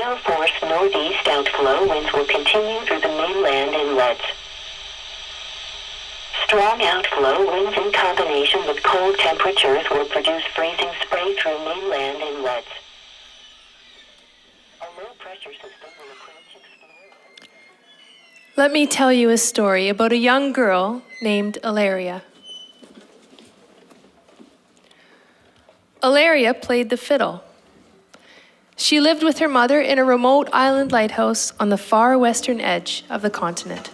gale force northeast outflow winds will continue through the mainland inlets. Strong outflow winds in combination with cold temperatures will produce freezing spray through mainland inlets. A low pressure system will approach explore. Let me tell you a story about a young girl named Alaria. Alaria played the fiddle. She lived with her mother in a remote island lighthouse on the far western edge of the continent.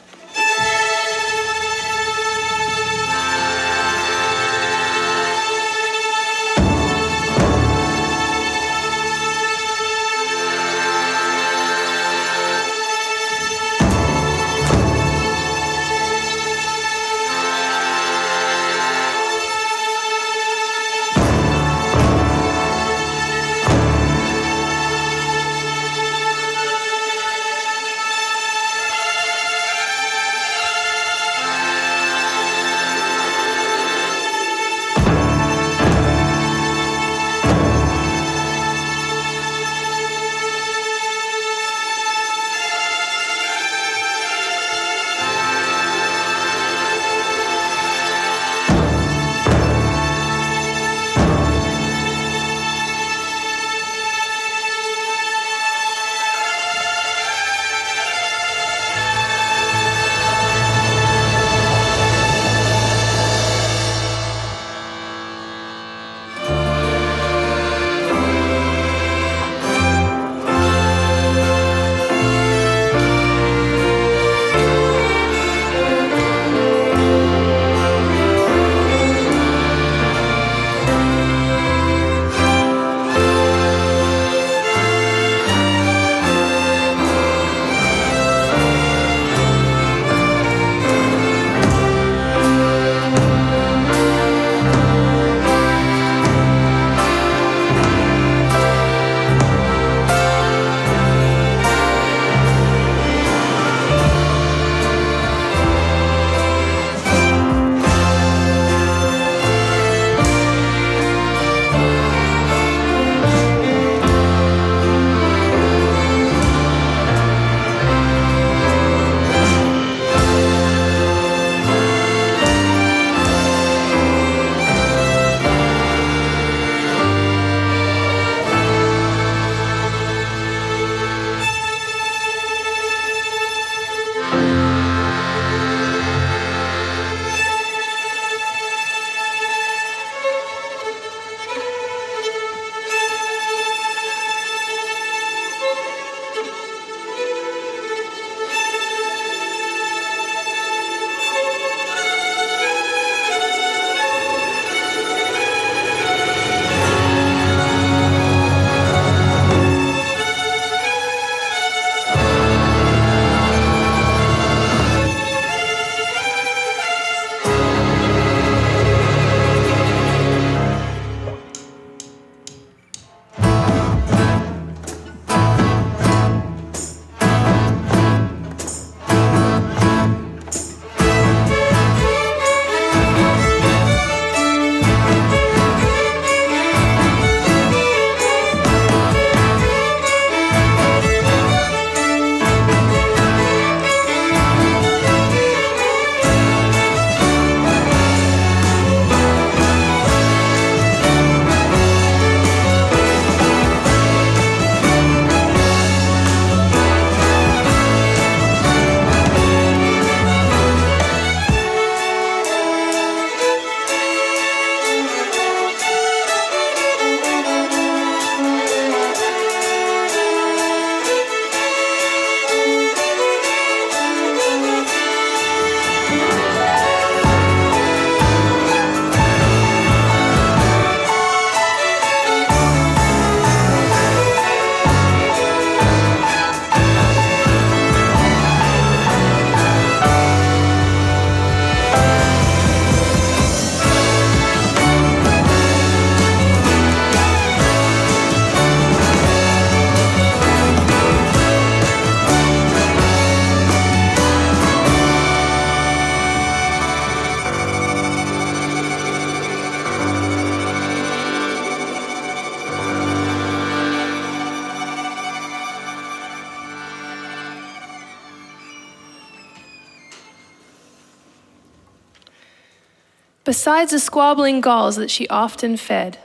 Besides the squabbling gulls that she often fed,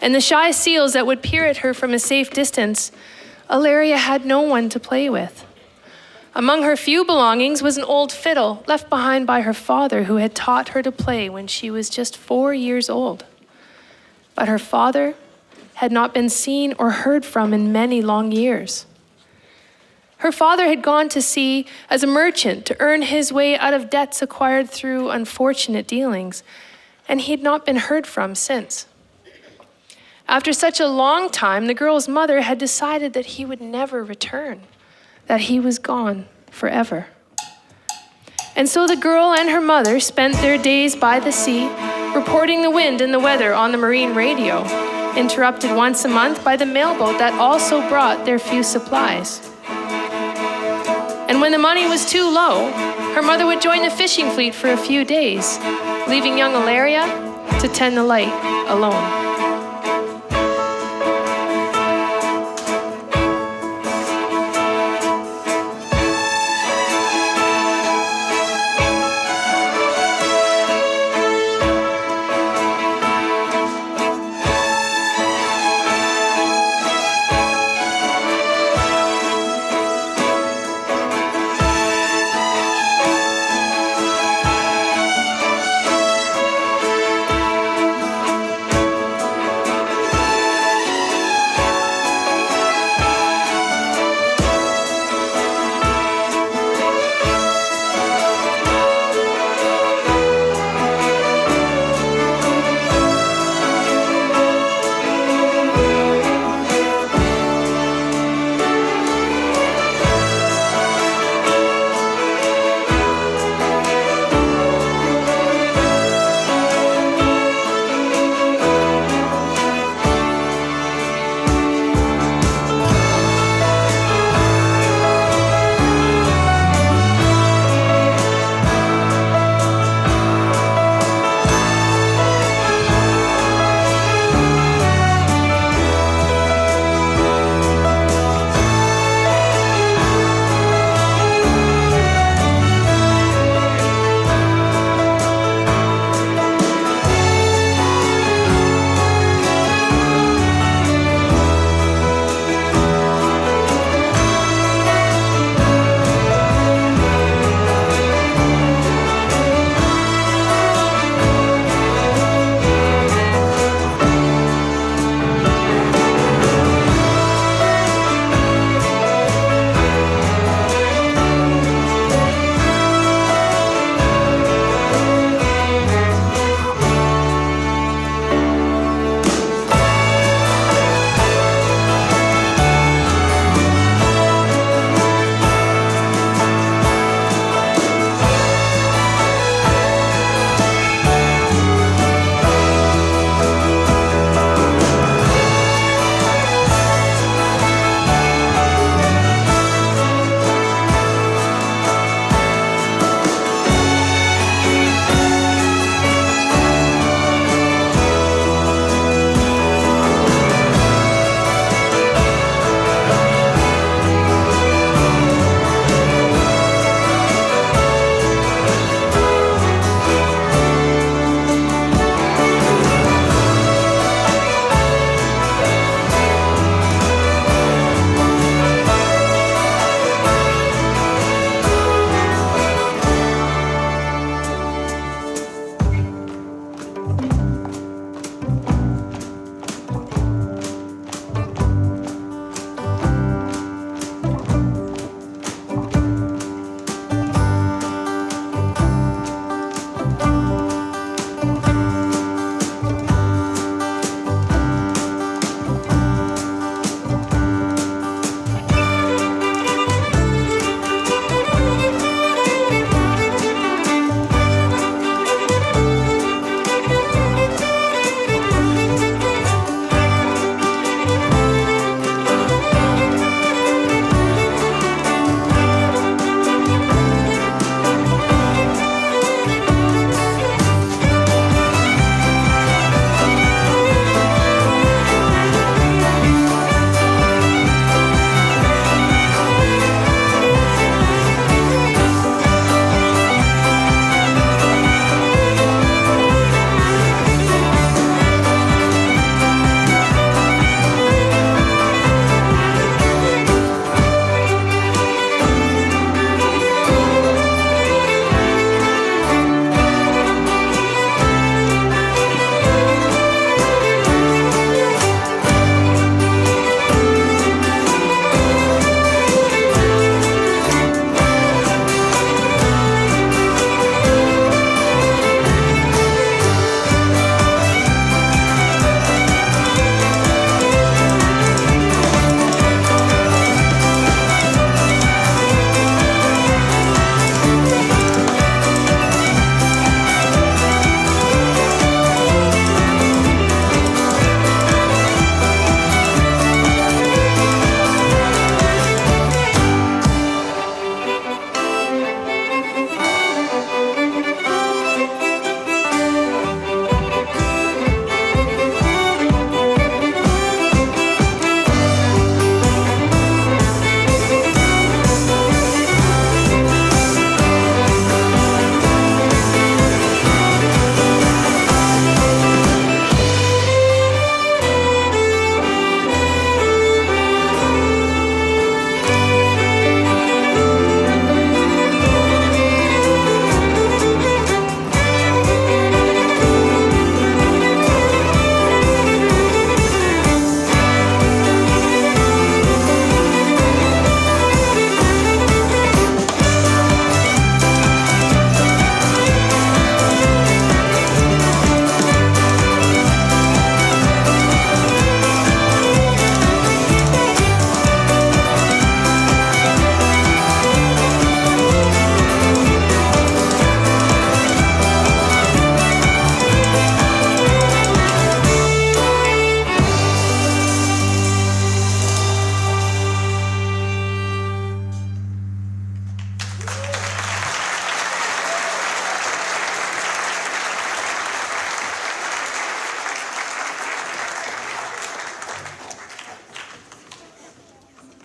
and the shy seals that would peer at her from a safe distance, Alaria had no one to play with. Among her few belongings was an old fiddle left behind by her father, who had taught her to play when she was just 4 years old. But her father had not been seen or heard from in many long years. Her father had gone to sea as a merchant to earn his way out of debts acquired through unfortunate dealings, and he had not been heard from since. After such a long time, the girl's mother had decided that he would never return, that he was gone forever. And so the girl and her mother spent their days by the sea, reporting the wind and the weather on the marine radio, interrupted once a month by the mailboat that also brought their few supplies. And when the money was too low, her mother would join the fishing fleet for a few days, leaving young Alaria to tend the light alone.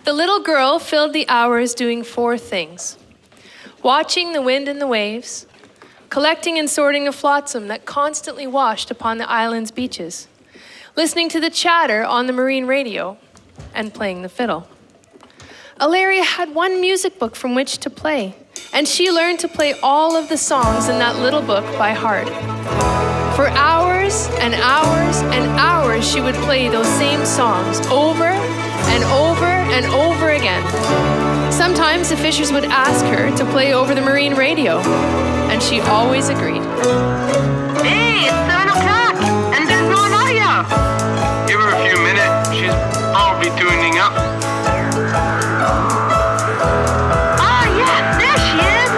The little girl filled the hours doing 4 things: watching the wind and the waves, collecting and sorting the flotsam that constantly washed upon the island's beaches, listening to the chatter on the marine radio, and playing the fiddle. Alaria had one music book from which to play, and she learned to play all of the songs in that little book by heart. For hours and hours and hours, she would play those same songs over and over and over again. Sometimes the fishers would ask her to play over the marine radio, and she always agreed. Hey, it's 7 o'clock, and there's no Alaria. Give her a few minutes. She's probably tuning up. Ah, yeah, there she is.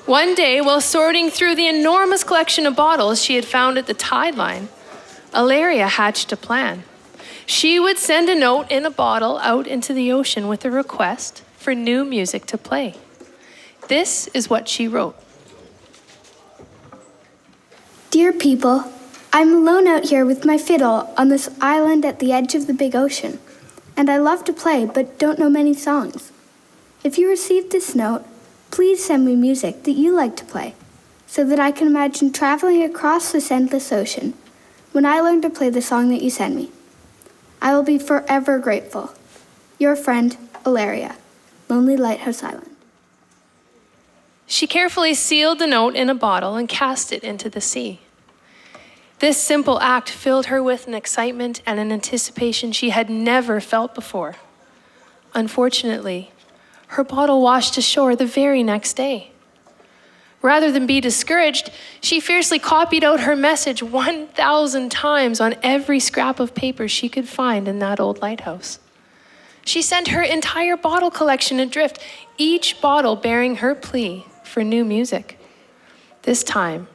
One day, while sorting through the enormous collection of bottles she had found at the tide line, Alaria hatched a plan. She would send a note in a bottle out into the ocean with a request for new music to play. This is what she wrote. Dear people, I'm alone out here with my fiddle on this island at the edge of the big ocean, and I love to play but don't know many songs. If you received this note, please send me music that you like to play, so that I can imagine traveling across this endless ocean when I learn to play the song that you send me. I will be forever grateful. Your friend, Alaria, Lonely Lighthouse Island. She carefully sealed the note in a bottle and cast it into the sea. This simple act filled her with an excitement and an anticipation she had never felt before. Unfortunately, her bottle washed ashore the very next day. Rather than be discouraged, she fiercely copied out her message 1,000 times on every scrap of paper she could find in that old lighthouse. She sent her entire bottle collection adrift, each bottle bearing her plea for new music. This time,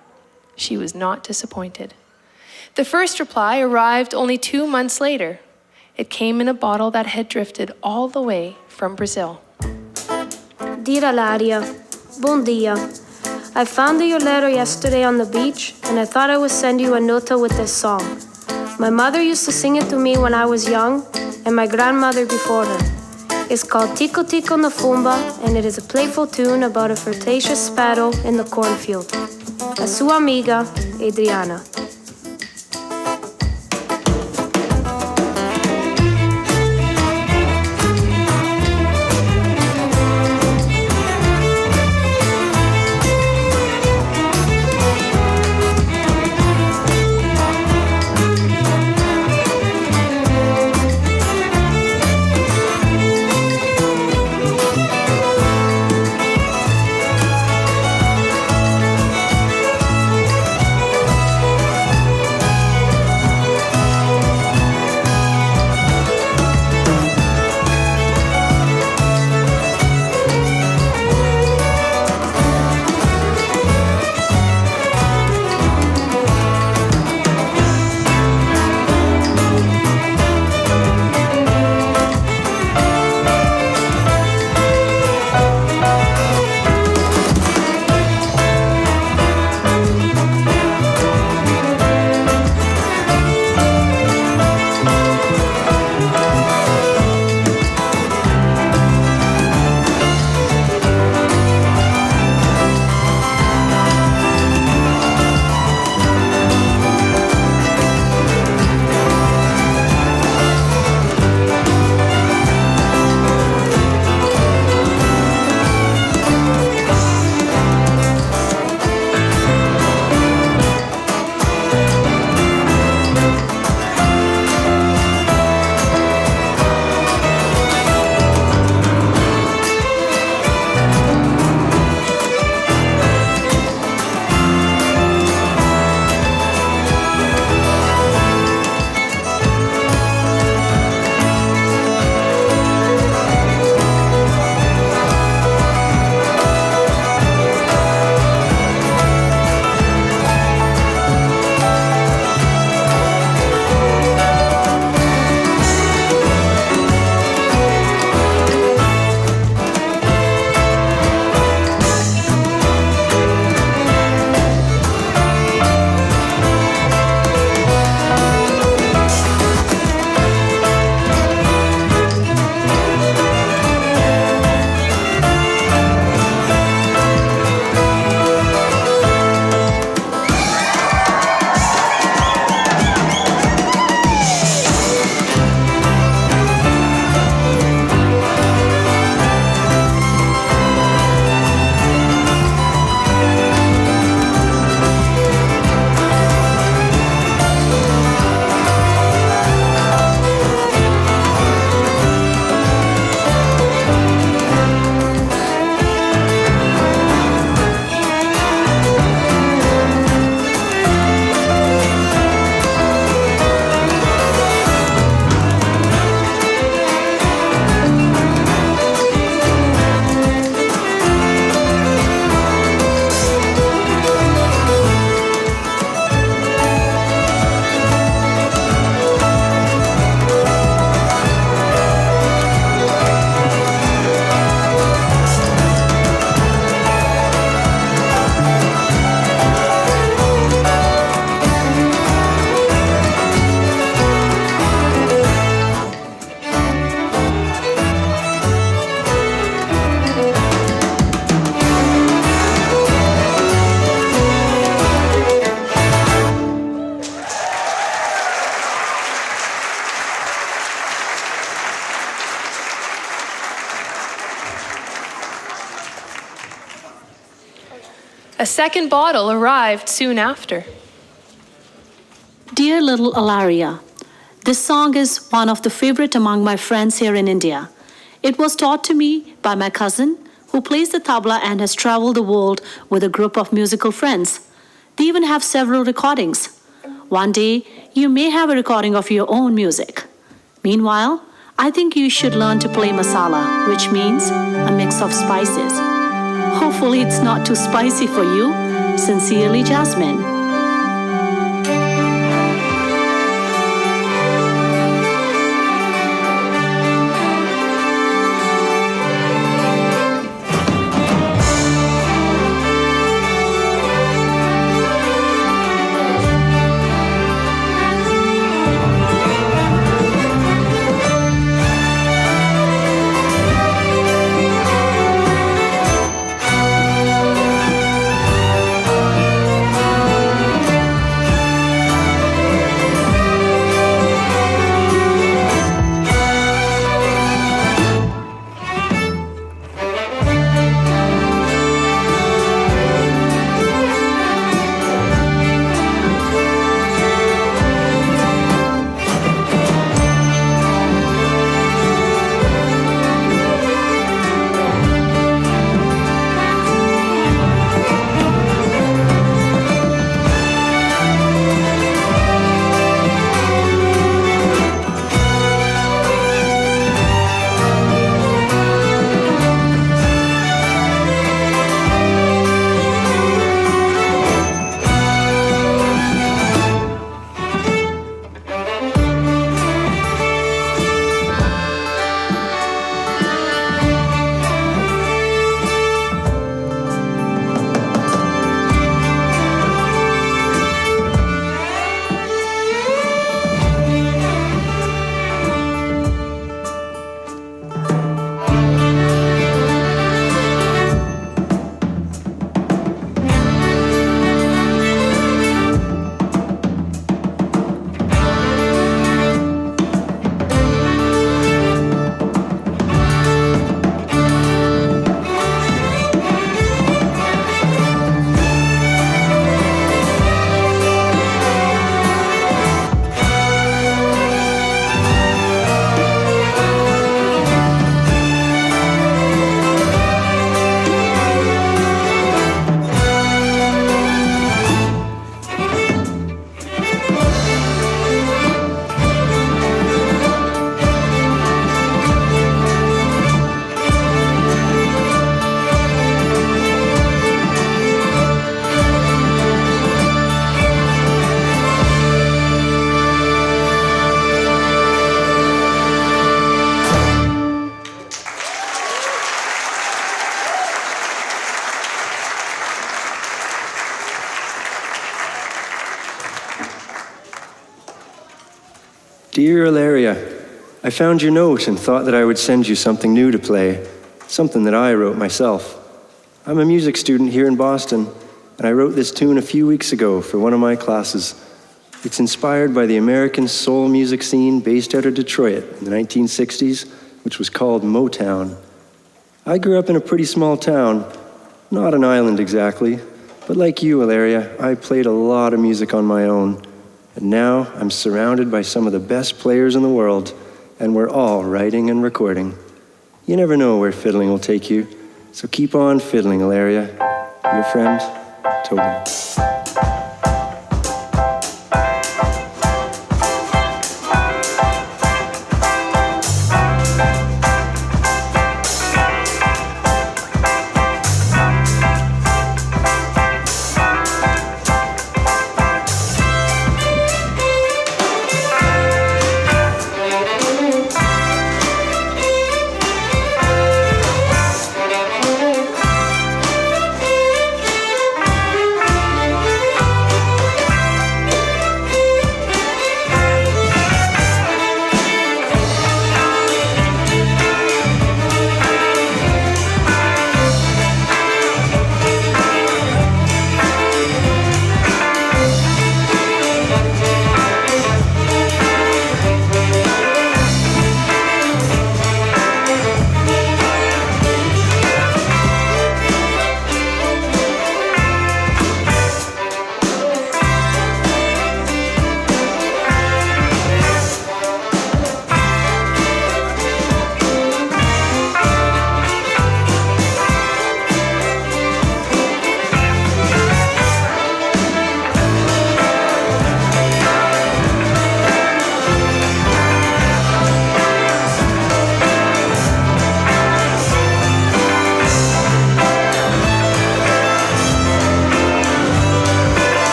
she was not disappointed. The first reply arrived only 2 months later. It came in a bottle that had drifted all the way from Brazil. Dear Alaria, bon dia. I found your letter yesterday on the beach, and I thought I would send you a nota with this song. My mother used to sing it to me when I was young, and my grandmother before her. It's called Tiko Tiko na Fumba, and it is a playful tune about a flirtatious sparrow in the cornfield. A sua amiga, Adriana. A second bottle arrived soon after. Dear little Alaria, this song is one of the favorite among my friends here in India. It was taught to me by my cousin, who plays the tabla and has traveled the world with a group of musical friends. They even have several recordings. One day, you may have a recording of your own music. Meanwhile, I think you should learn to play masala, which means a mix of spices. Hopefully it's not too spicy for you. Sincerely, Jasmine. Dear Alaria, I found your note and thought that I would send you something new to play, something that I wrote myself. I'm a music student here in Boston, and I wrote this tune a few weeks ago for one of my classes. It's inspired by the American soul music scene based out of Detroit in the 1960s, which was called Motown. I grew up in a pretty small town, not an island exactly, but like you, Alaria, I played a lot of music on my own. And now I'm surrounded by some of the best players in the world, and we're all writing and recording. You never know where fiddling will take you, so keep on fiddling, Alaria. Your friend, Dolan.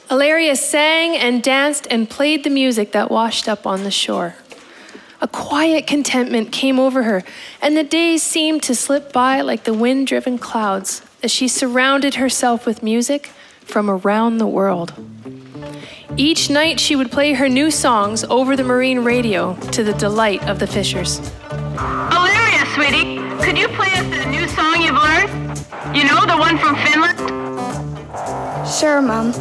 Alaria sang and danced and played the music that washed up on the shore. A quiet contentment came over her, and the days seemed to slip by like the wind-driven clouds as she surrounded herself with music from around the world. Each night she would play her new songs over the marine radio to the delight of the fishers. Alaria, sweetie, could you play us a new song you've learned? You know, the one from Finland? Sure, Mom.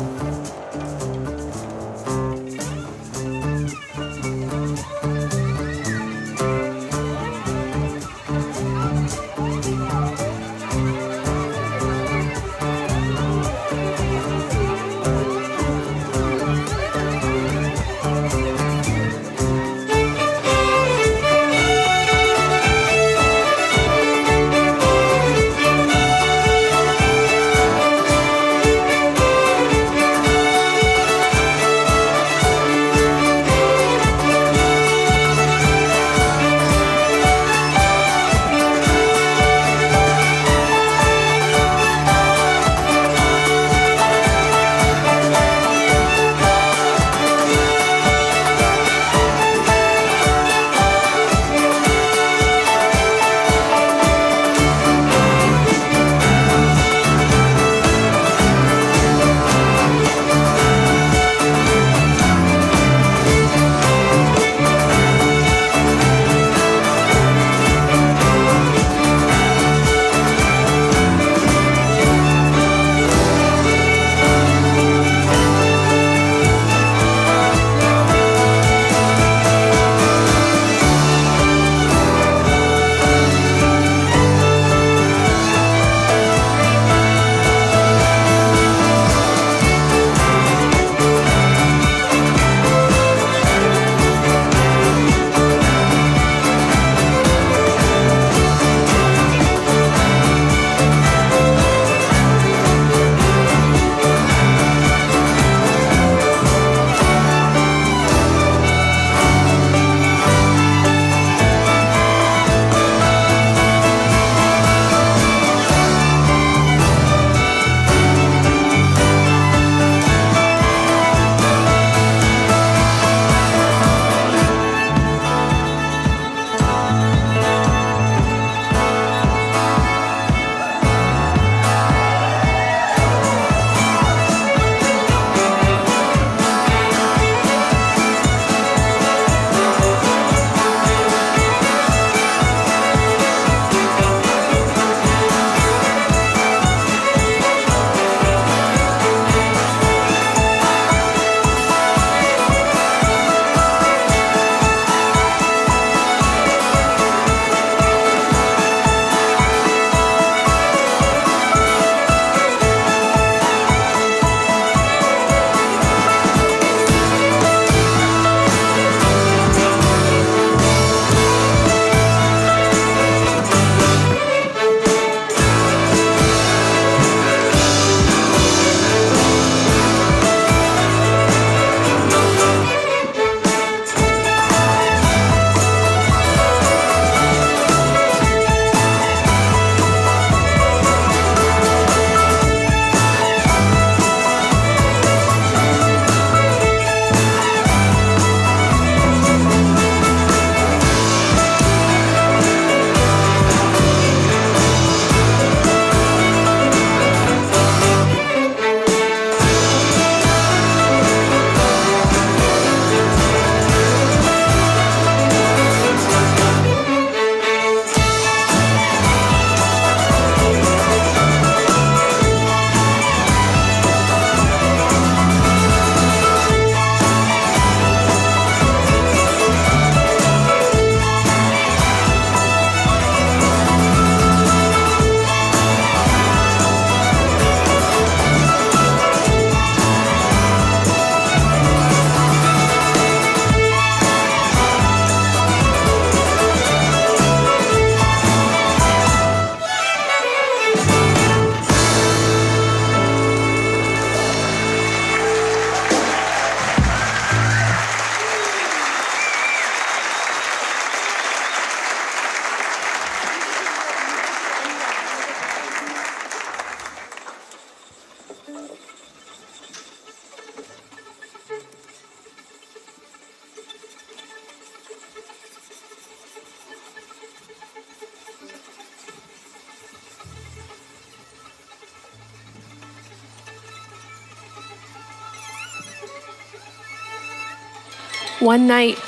One night,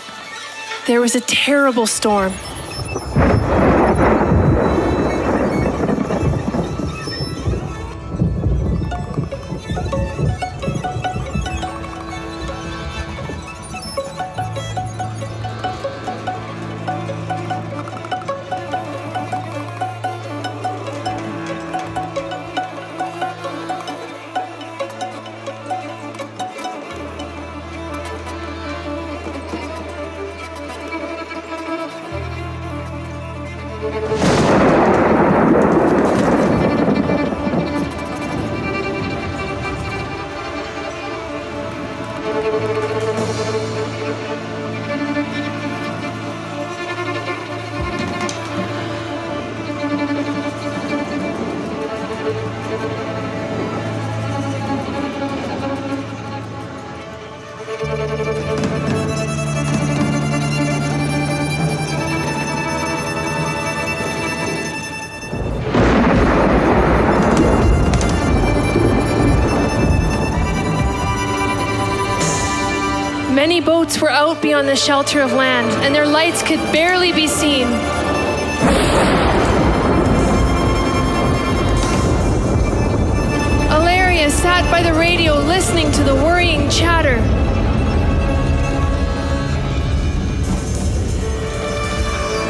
there was a terrible storm. Many boats were out beyond the shelter of land, and their lights could barely be seen. Alaria sat by the radio listening to the worrying chatter.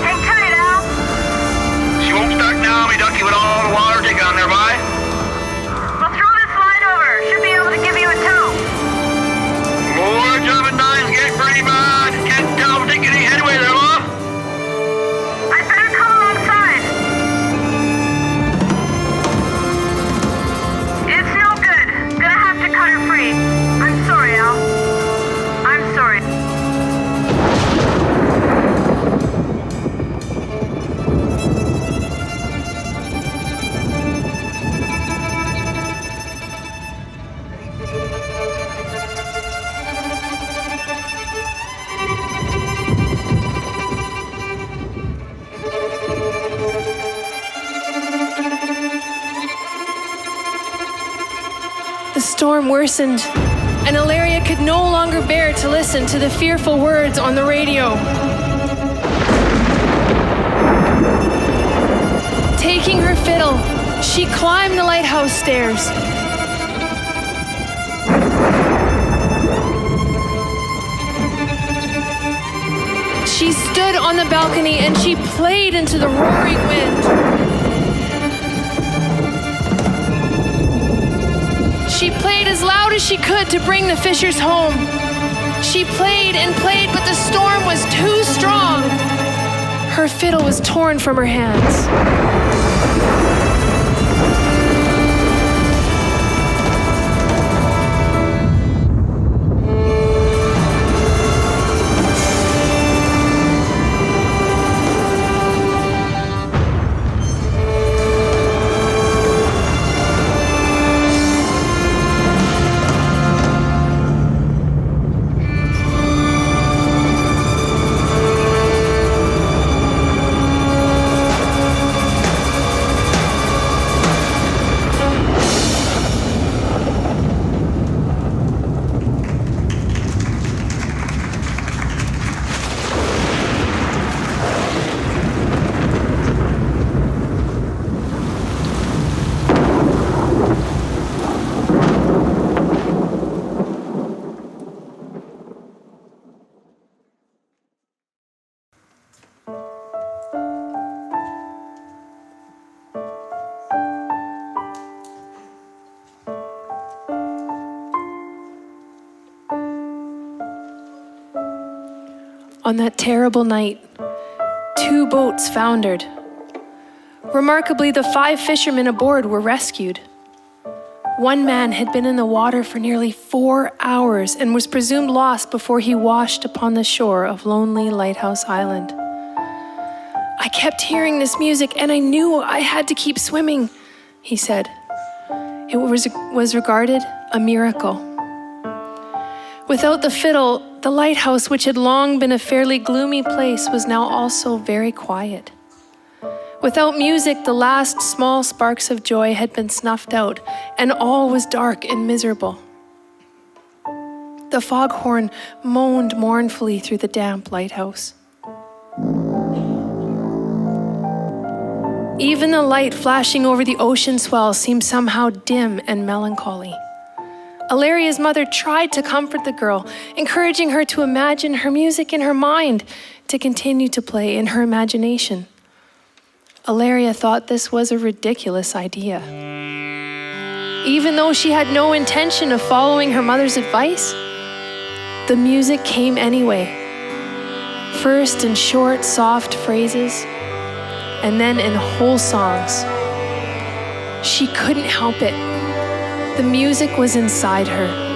Hang tight, Al. She won't start now, me ducky, with all the water taken on there, by. We'll throw this line over. Should be able to give you a tow. More jumping lines get pretty bad. Can't tell if they get any headway there, love. I'd better come alongside. It's no good. Gonna have to cut her free. I'm sorry, Al. I'm sorry. The storm worsened, and Alaria could no longer bear to listen to the fearful words on the radio. Taking her fiddle, she climbed the lighthouse stairs. She stood on the balcony and she played into the roaring wind. She played as loud as she could to bring the fishers home. She played and played, but the storm was too strong. Her fiddle was torn from her hands. On that terrible night, 2 boats foundered. Remarkably, the 5 fishermen aboard were rescued. One man had been in the water for nearly 4 hours and was presumed lost before he washed upon the shore of lonely Lighthouse Island. I kept hearing this music and I knew I had to keep swimming, he said. It was regarded a miracle. Without the fiddle, the lighthouse, which had long been a fairly gloomy place, was now also very quiet. Without music, the last small sparks of joy had been snuffed out, and all was dark and miserable. The foghorn moaned mournfully through the damp lighthouse. Even the light flashing over the ocean swell seemed somehow dim and melancholy. Alaria's mother tried to comfort the girl, encouraging her to imagine her music in her mind, to continue to play in her imagination. Alaria thought this was a ridiculous idea. Even though she had no intention of following her mother's advice, the music came anyway. First in short, soft phrases, and then in whole songs. She couldn't help it. The music was inside her.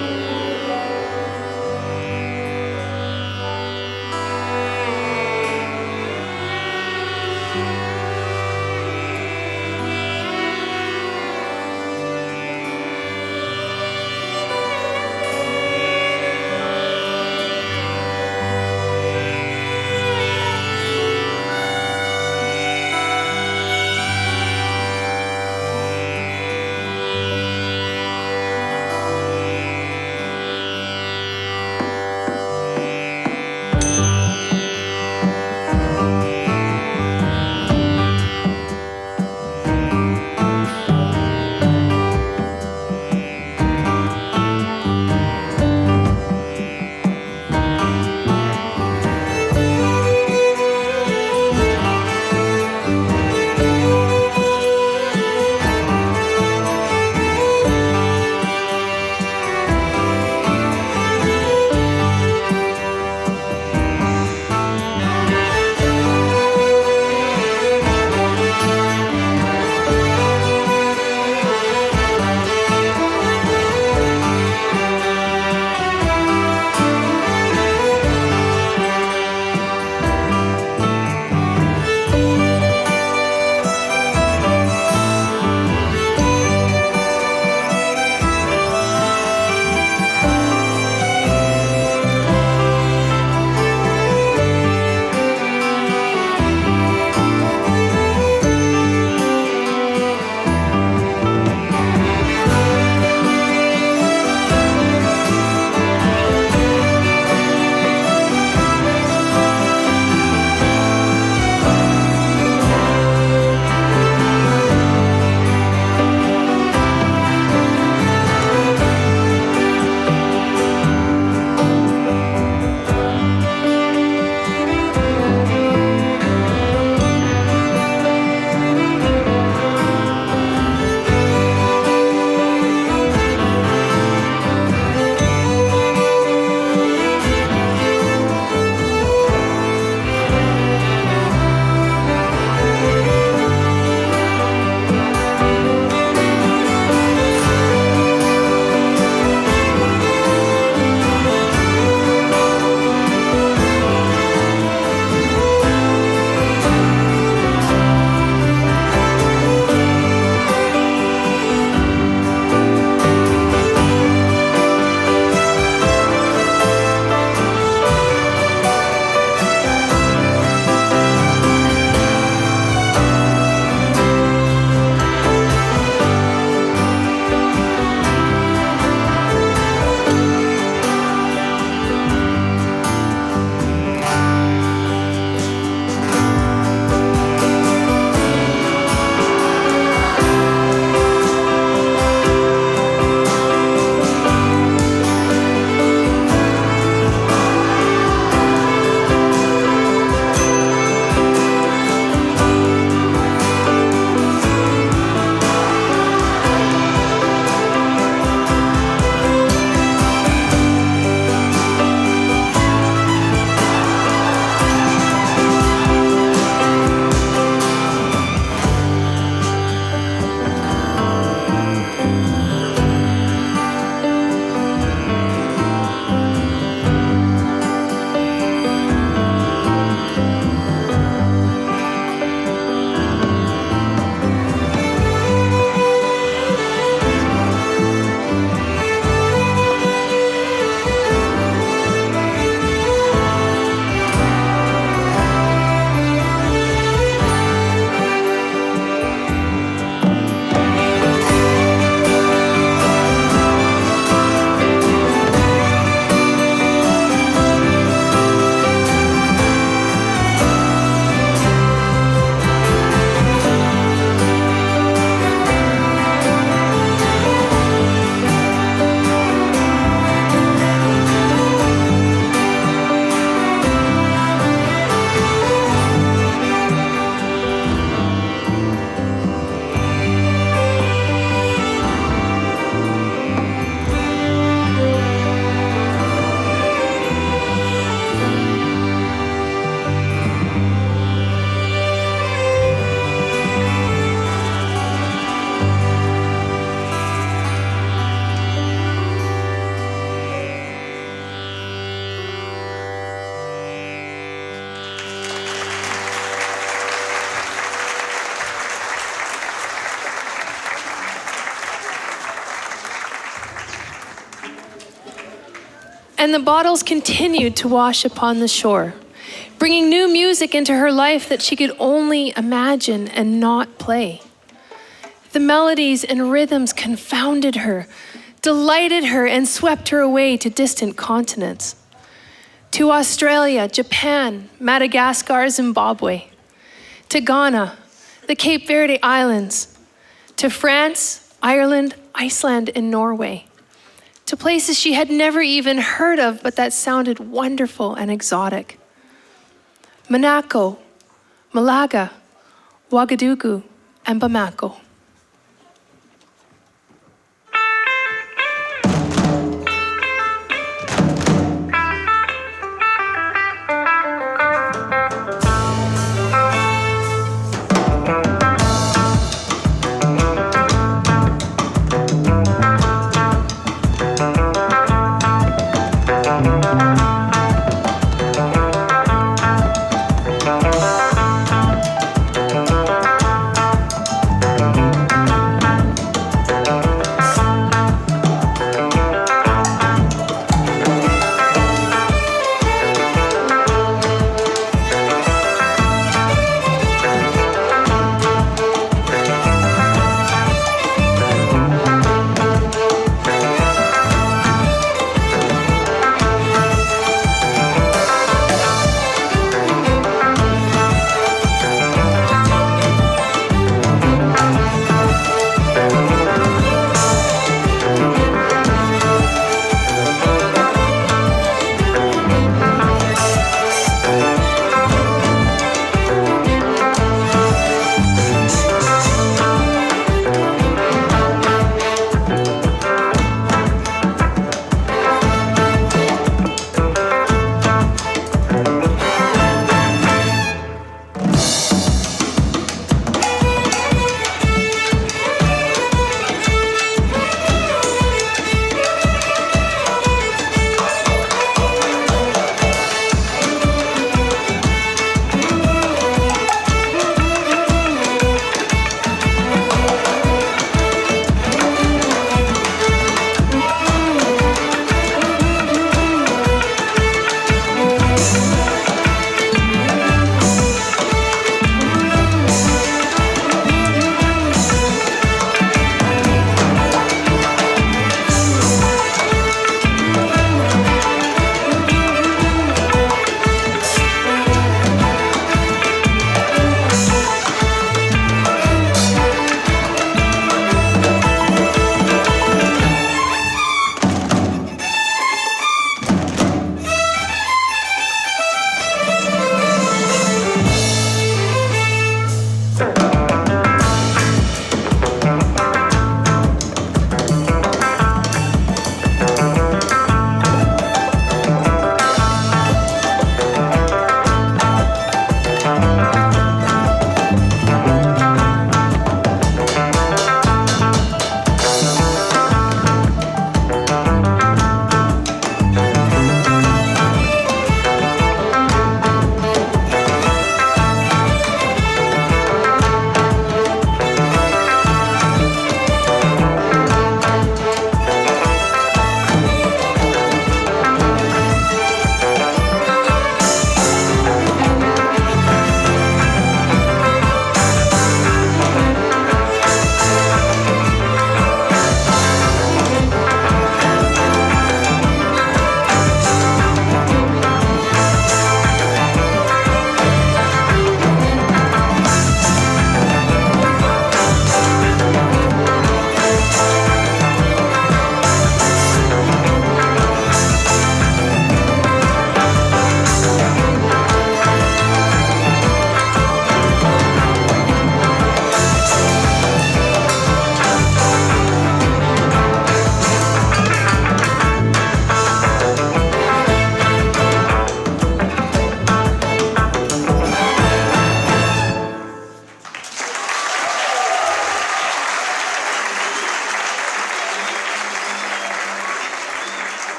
And the bottles continued to wash upon the shore, bringing new music into her life that she could only imagine and not play. The melodies and rhythms confounded her, delighted her, and swept her away to distant continents. To Australia, Japan, Madagascar, Zimbabwe. To Ghana, the Cape Verde Islands. To France, Ireland, Iceland, and Norway. To places she had never even heard of, but that sounded wonderful and exotic. Monaco, Malaga, Ouagadougou, and Bamako.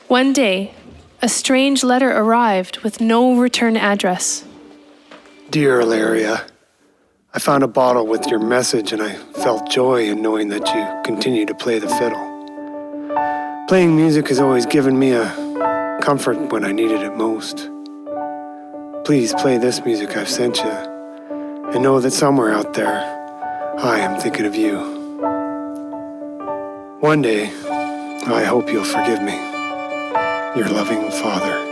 One day, a strange letter arrived with no return address. Dear Alaria, I found a bottle with your message and I felt joy in knowing that you continue to play the fiddle. Playing music has always given me a comfort when I needed it most. Please play this music I've sent you and know that somewhere out there, I am thinking of you. One day, I hope you'll forgive me. Your loving father.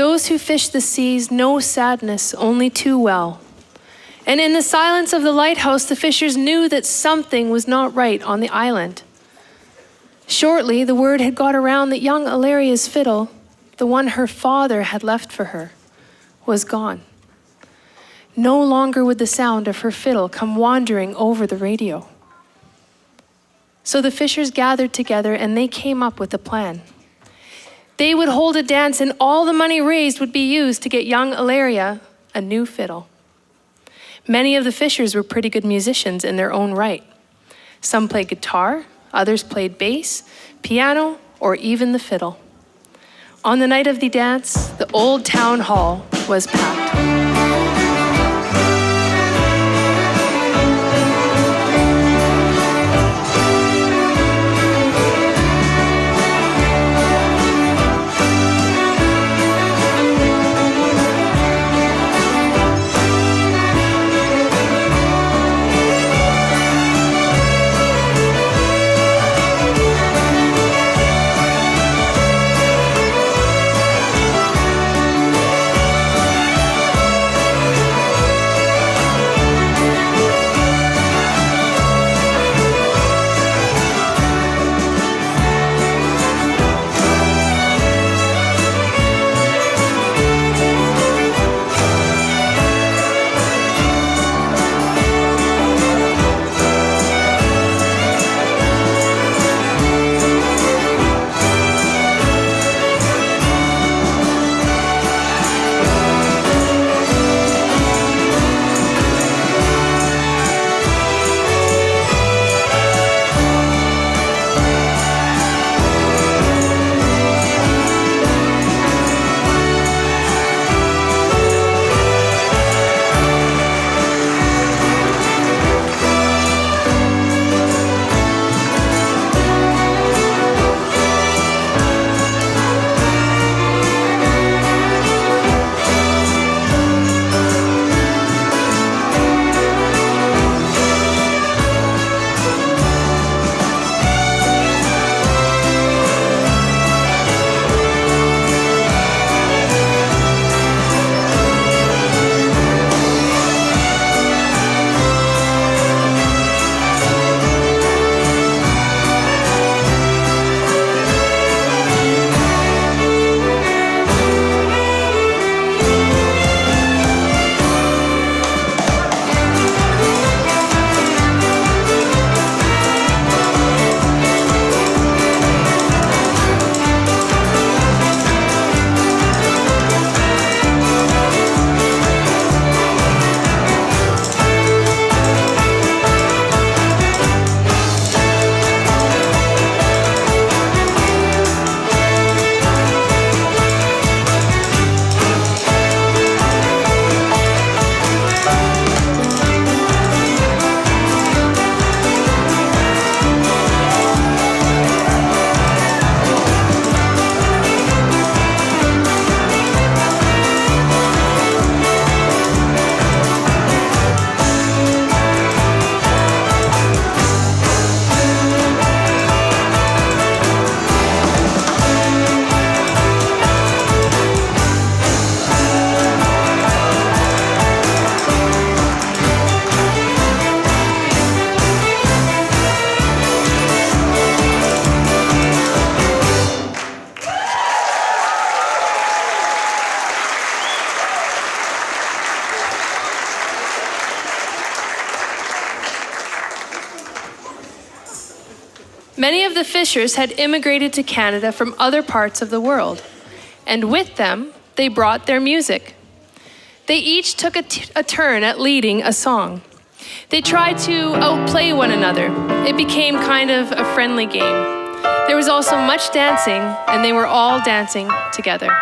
Those who fish the seas know sadness only too well. And in the silence of the lighthouse, the fishers knew that something was not right on the island. Shortly, the word had got around that young Alaria's fiddle, the one her father had left for her, was gone. No longer would the sound of her fiddle come wandering over the radio. So the fishers gathered together and they came up with a plan. They would hold a dance and all the money raised would be used to get young Alaria a new fiddle. Many of the fishers were pretty good musicians in their own right. Some played guitar, others played bass, piano, or even the fiddle. On the night of the dance, the old town hall was packed. Many of the fishers had immigrated to Canada from other parts of the world, and with them, they brought their music. They each took a turn at leading a song. They tried to outplay one another. It became kind of a friendly game. There was also much dancing, and they were all dancing together.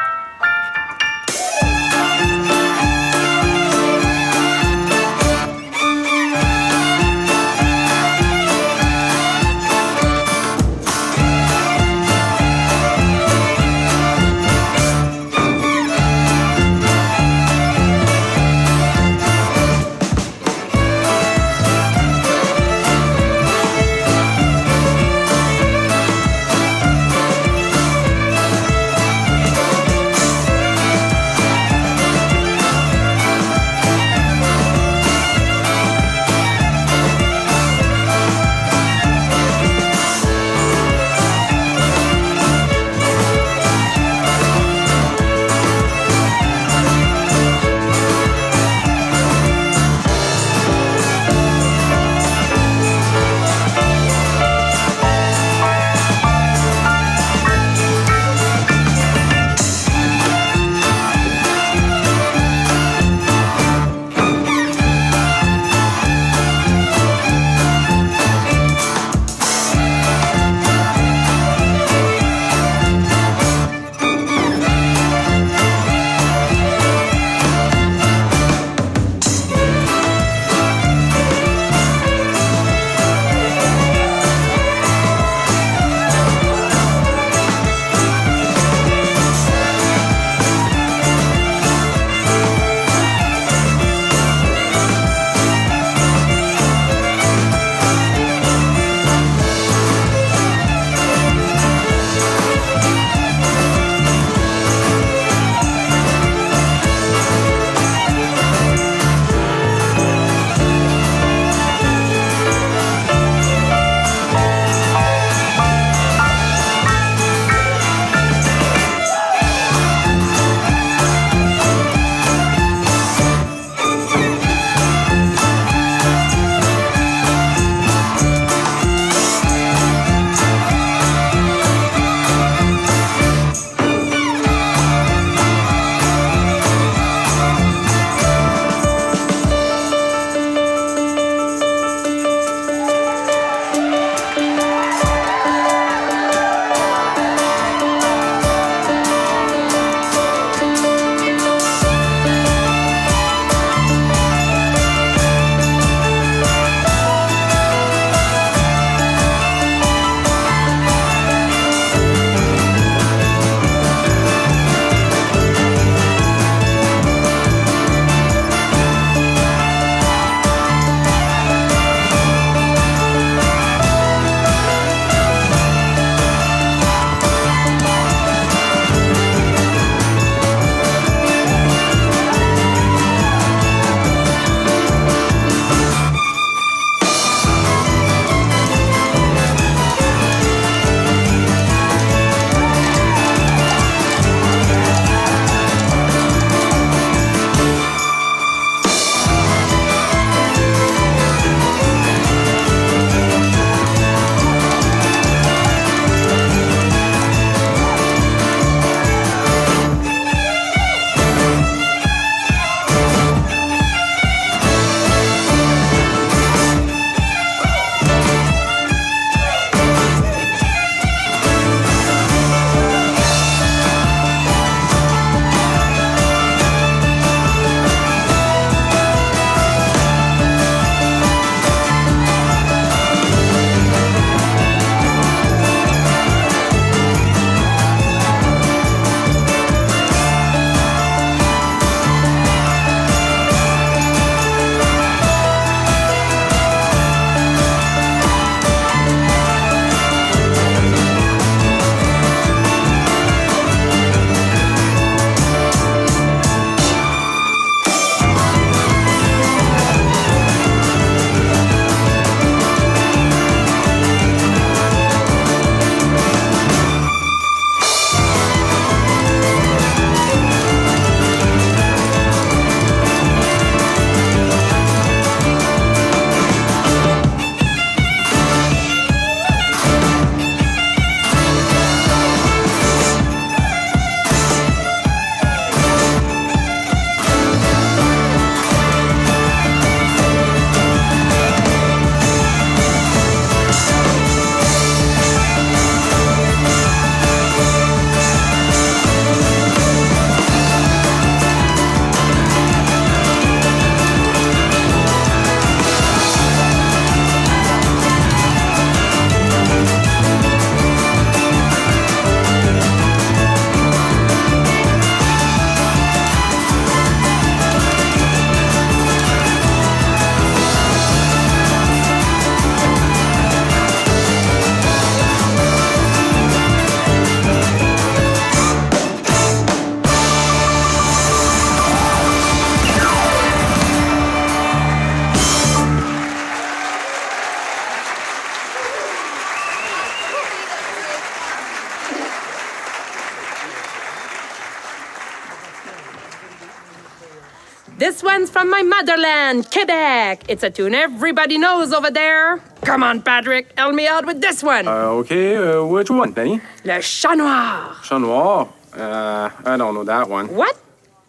This one's from my motherland, Quebec. It's a tune everybody knows over there. Come on, Patrick, help me out with this one. Okay, which one, Penny? Le Chat Noir. Chat Noir? I don't know that one. What?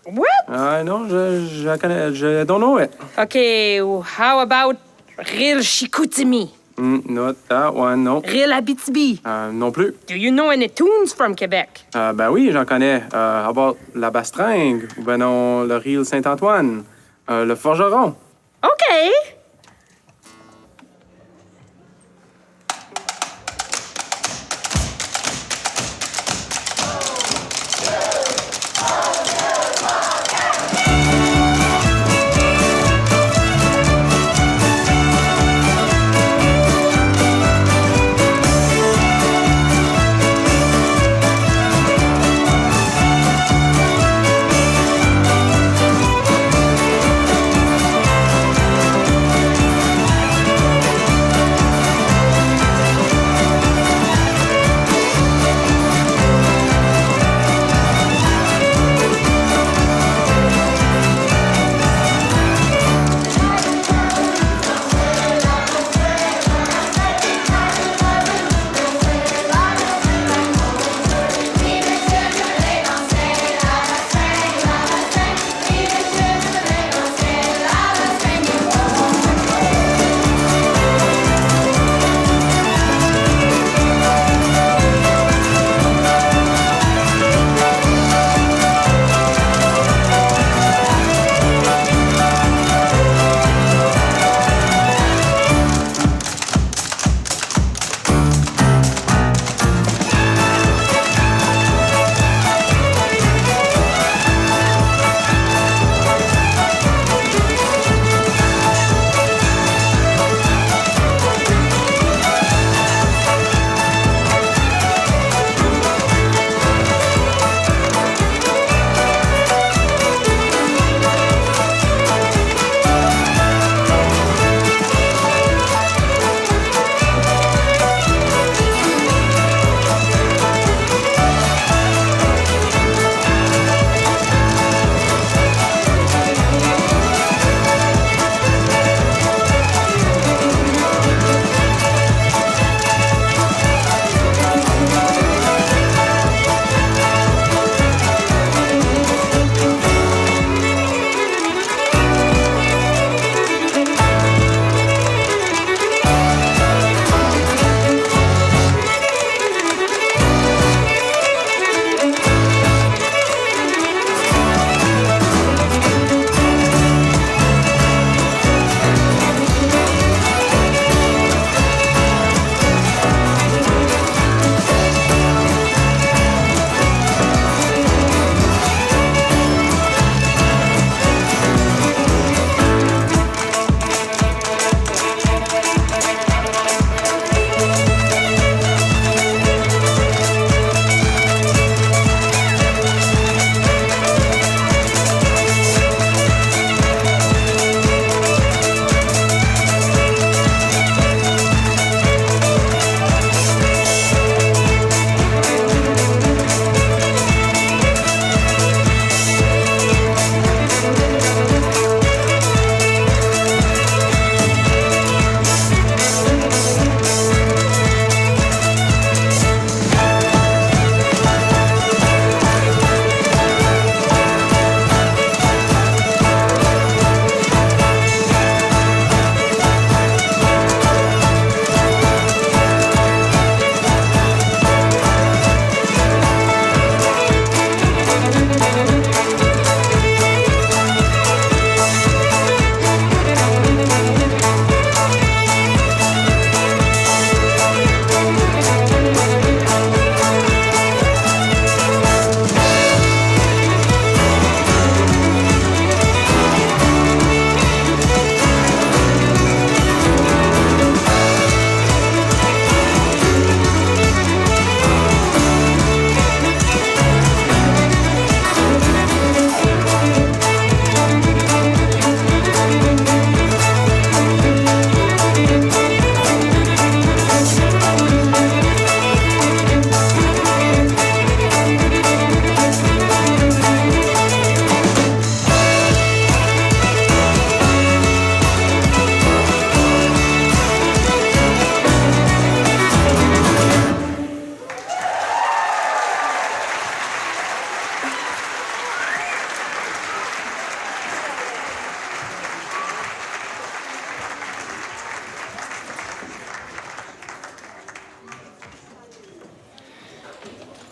What? No, je don't know it. Okay, how about Ril Chicoutimi? Not that one, no. Ril Abitibi? Non plus. Do you know any tunes from Quebec? Ben oui, j'en connais. How about La Bastringue? Ou ben non, le Ril Saint-Antoine? Le Forgeron? Okay.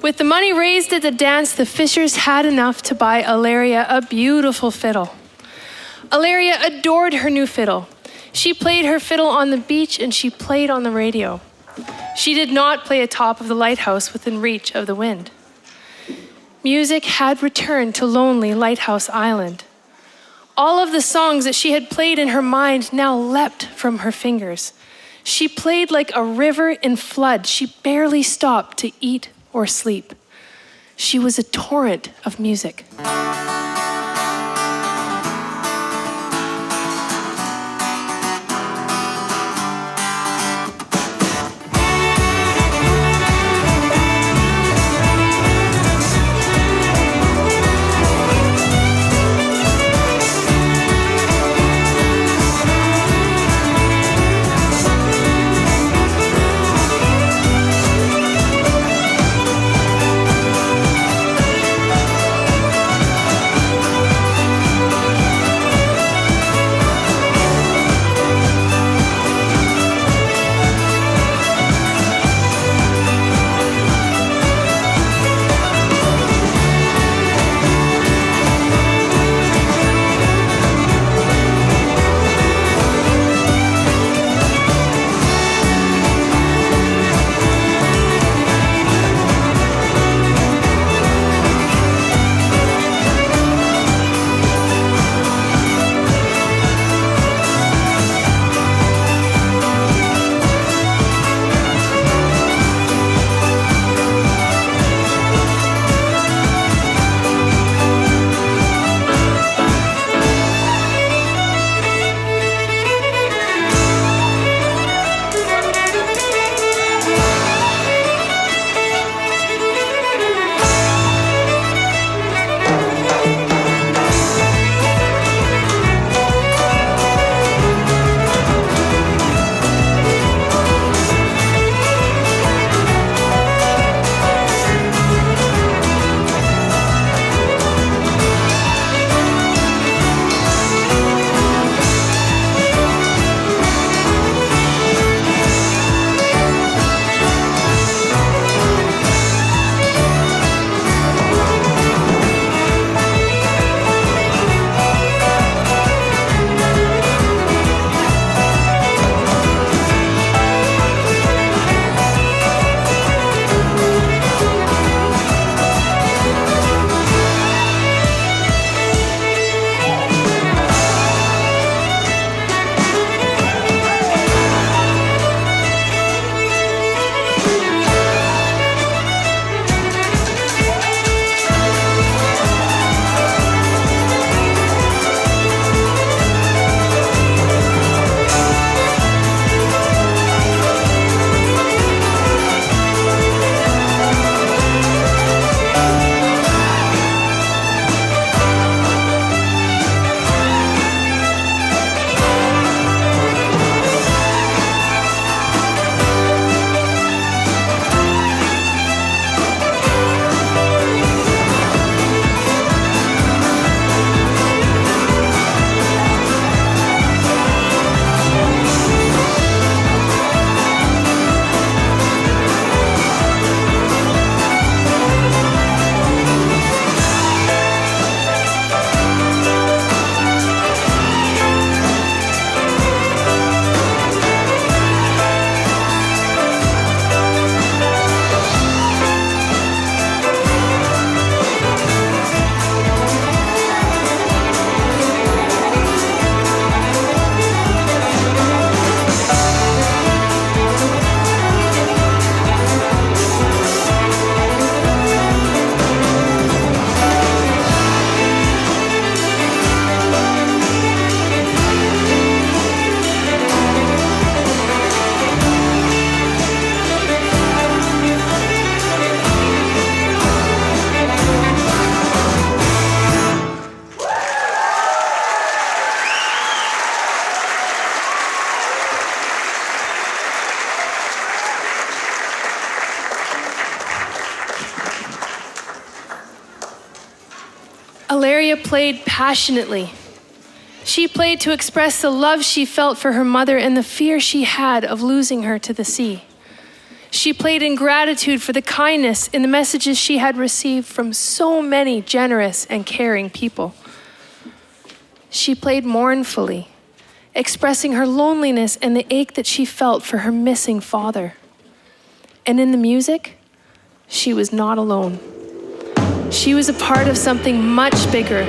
With the money raised at the dance, the Fishers had enough to buy Alaria a beautiful fiddle. Alaria adored her new fiddle. She played her fiddle on the beach and she played on the radio. She did not play atop of the lighthouse within reach of the wind. Music had returned to lonely Lighthouse Island. All of the songs that she had played in her mind now leapt from her fingers. She played like a river in flood. She barely stopped to eat or sleep. She was a torrent of music. Alaria played passionately. She played to express the love she felt for her mother and the fear she had of losing her to the sea. She played in gratitude for the kindness in the messages she had received from so many generous and caring people. She played mournfully, expressing her loneliness and the ache that she felt for her missing father. And in the music, she was not alone. She was a part of something much bigger,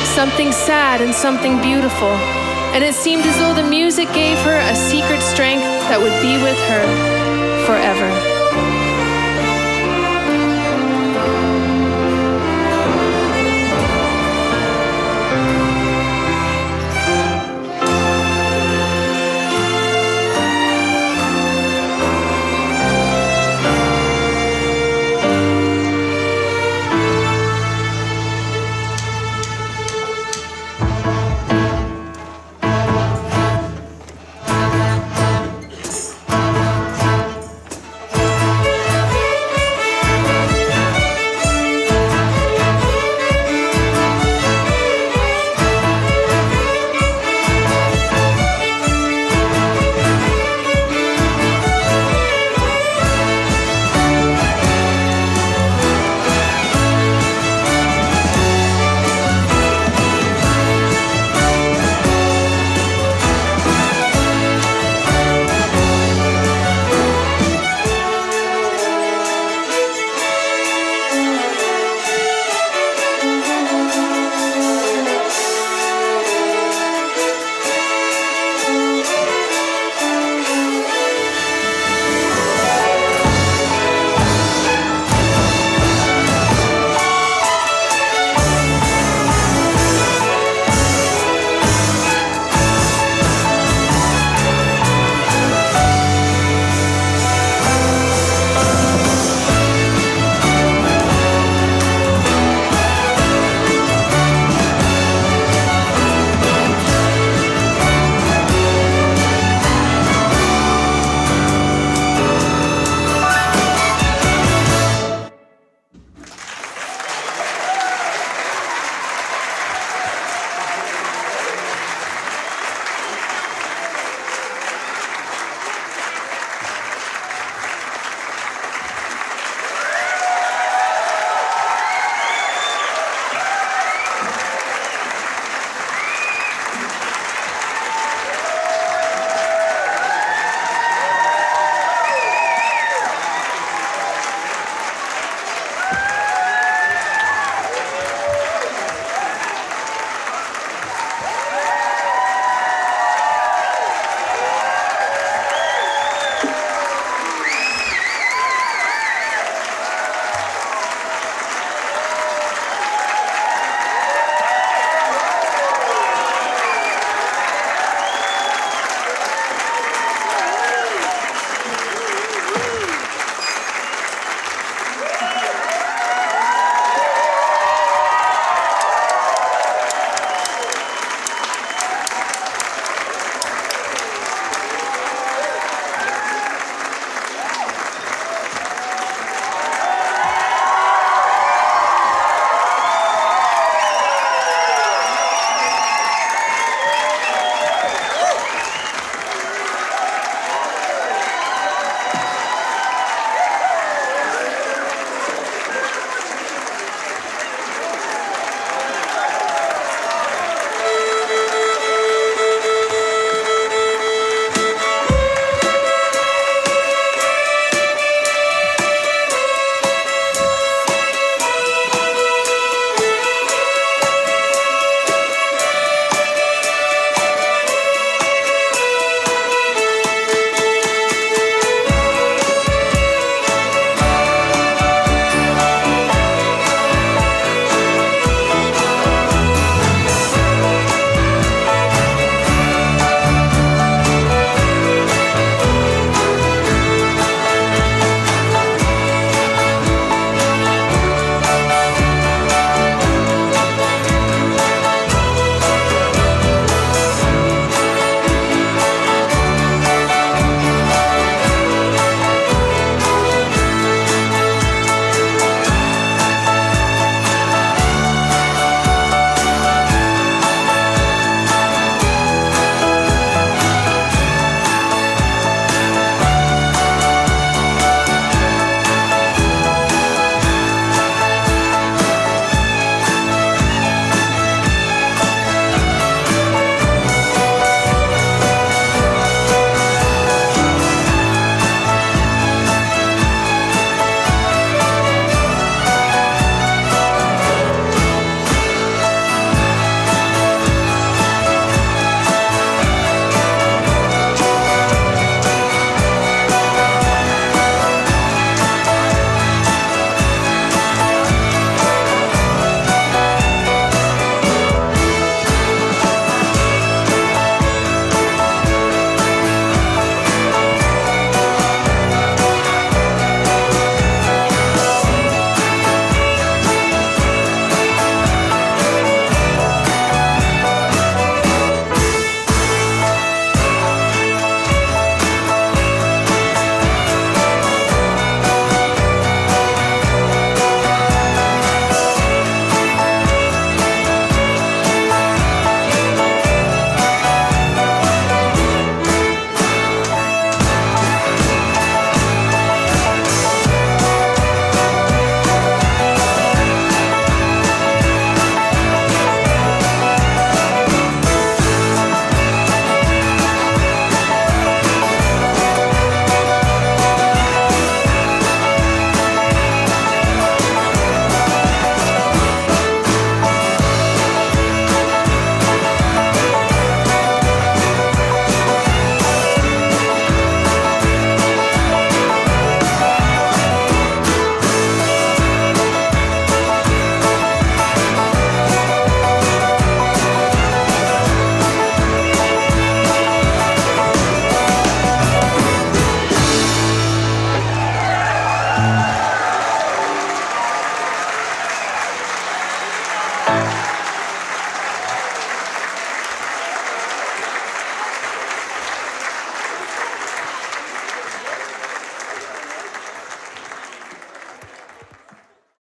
something sad and something beautiful. And it seemed as though the music gave her a secret strength that would be with her forever.